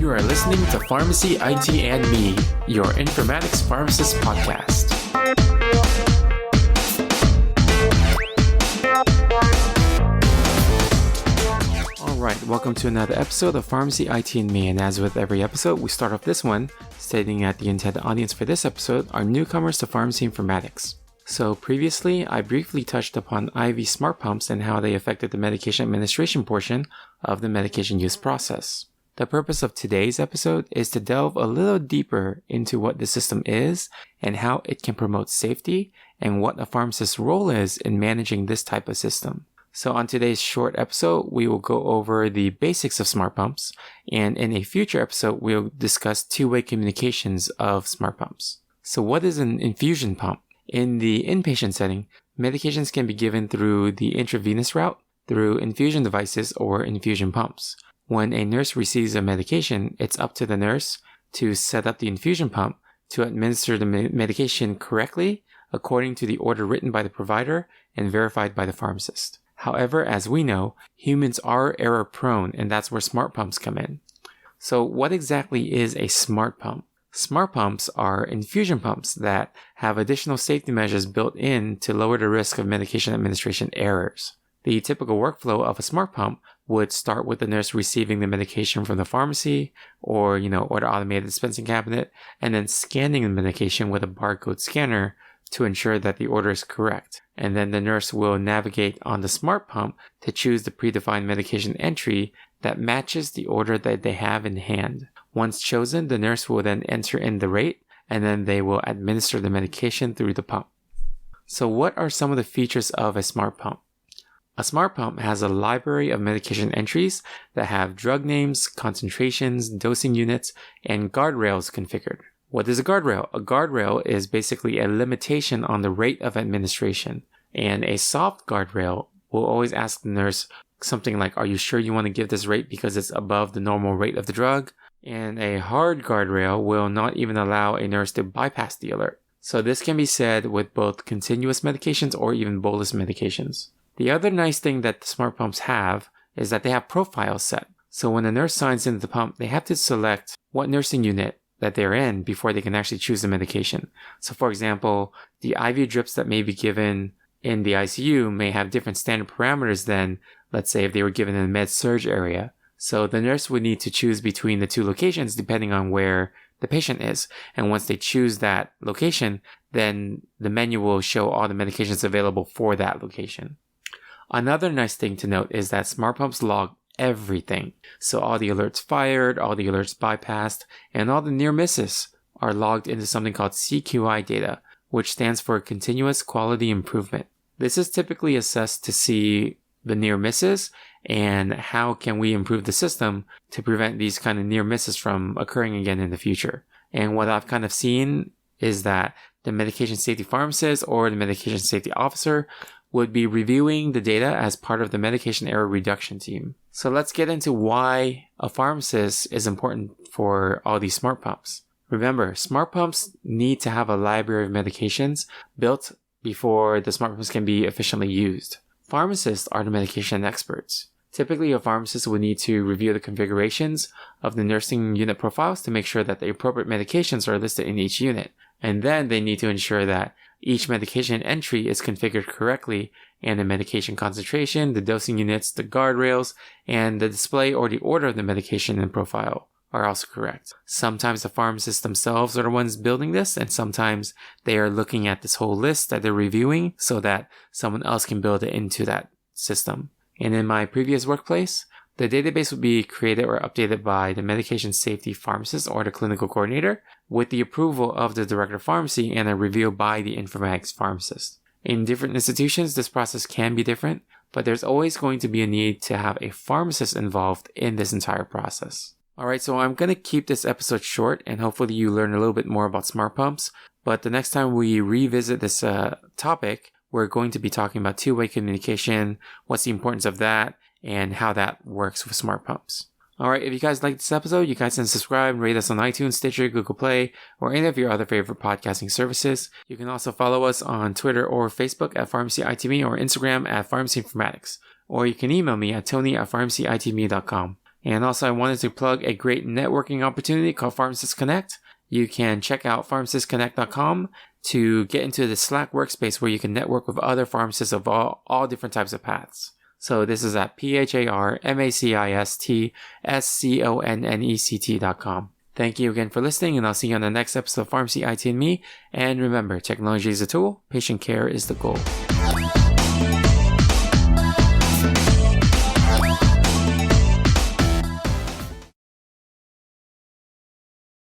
You are listening to Pharmacy IT and Me, your informatics pharmacist podcast. Alright, welcome to another episode of Pharmacy IT and Me, and as with every episode, we start off this one stating that the intended audience for this episode are newcomers to pharmacy informatics. So previously, I briefly touched upon IV smart pumps and how they affected the medication administration portion of the medication use process. The purpose of today's episode is to delve a little deeper into what the system is and how it can promote safety and what a pharmacist's role is in managing this type of system. So on today's short episode, we will go over the basics of smart pumps, and in a future episode, we'll discuss two-way communications of smart pumps. So what is an infusion pump? In the inpatient setting, medications can be given through the intravenous route, through infusion devices or infusion pumps. When a nurse receives a medication, it's up to the nurse to set up the infusion pump to administer the medication correctly according to the order written by the provider and verified by the pharmacist. However, as we know, humans are error prone, and that's where smart pumps come in. So what exactly is a smart pump? Smart pumps are infusion pumps that have additional safety measures built in to lower the risk of medication administration errors. The typical workflow of a smart pump would start with the nurse receiving the medication from the pharmacy or the automated dispensing cabinet, and then scanning the medication with a barcode scanner to ensure that the order is correct. And then the nurse will navigate on the smart pump to choose the predefined medication entry that matches the order that they have in hand. Once chosen, the nurse will then enter in the rate, and then they will administer the medication through the pump. So what are some of the features of a smart pump? A smart pump has a library of medication entries that have drug names, concentrations, dosing units, and guardrails configured. What is a guardrail? A guardrail is basically a limitation on the rate of administration. And a soft guardrail will always ask the nurse something like, are you sure you want to give this rate because it's above the normal rate of the drug? And a hard guardrail will not even allow a nurse to bypass the alert. So this can be said with both continuous medications or even bolus medications. The other nice thing that the smart pumps have is that they have profiles set. So when a nurse signs into the pump, they have to select what nursing unit that they're in before they can actually choose the medication. So for example, the IV drips that may be given in the ICU may have different standard parameters than, let's say, if they were given in a med-surg area. So the nurse would need to choose between the two locations depending on where the patient is. And once they choose that location, then the menu will show all the medications available for that location. Another nice thing to note is that smart pumps log everything. So all the alerts fired, all the alerts bypassed, and all the near misses are logged into something called CQI data, which stands for Continuous Quality Improvement. This is typically assessed to see the near misses and how can we improve the system to prevent these kind of near misses from occurring again in the future. And what I've kind of seen is that the medication safety pharmacist or the medication safety officer would be reviewing the data as part of the medication error reduction team. So let's get into why a pharmacist is important for all these smart pumps. Remember, smart pumps need to have a library of medications built before the smart pumps can be efficiently used. Pharmacists are the medication experts. Typically, a pharmacist would need to review the configurations of the nursing unit profiles to make sure that the appropriate medications are listed in each unit. And then they need to ensure that each medication entry is configured correctly, and the medication concentration, the dosing units, the guardrails, and the display or the order of the medication and profile are also correct. Sometimes the pharmacists themselves are the ones building this, and sometimes they are looking at this whole list that they're reviewing so that someone else can build it into that system. And in my previous workplace, the database would be created or updated by the medication safety pharmacist or the clinical coordinator with the approval of the director of pharmacy and a review by the informatics pharmacist. In different institutions, this process can be different, but there's always going to be a need to have a pharmacist involved in this entire process. Alright, so I'm going to keep this episode short and hopefully you learn a little bit more about smart pumps, but the next time we revisit this topic, we're going to be talking about two-way communication, what's the importance of that, and how that works with smart pumps. Alright, if you guys liked this episode, you guys can subscribe and rate us on iTunes, Stitcher, Google Play, or any of your other favorite podcasting services. You can also follow us on Twitter or Facebook at PharmacyITme or Instagram at Pharmacy Informatics. Or you can email me at tony@pharmacyitme.com. And also I wanted to plug a great networking opportunity called Pharmacist Connect. You can check out pharmacistconnect.com to get into the Slack workspace where you can network with other pharmacists of all different types of paths. So this is at pharmacistconnect.com. Thank you again for listening, and I'll see you on the next episode of Pharmacy IT and Me. And remember, technology is a tool, patient care is the goal.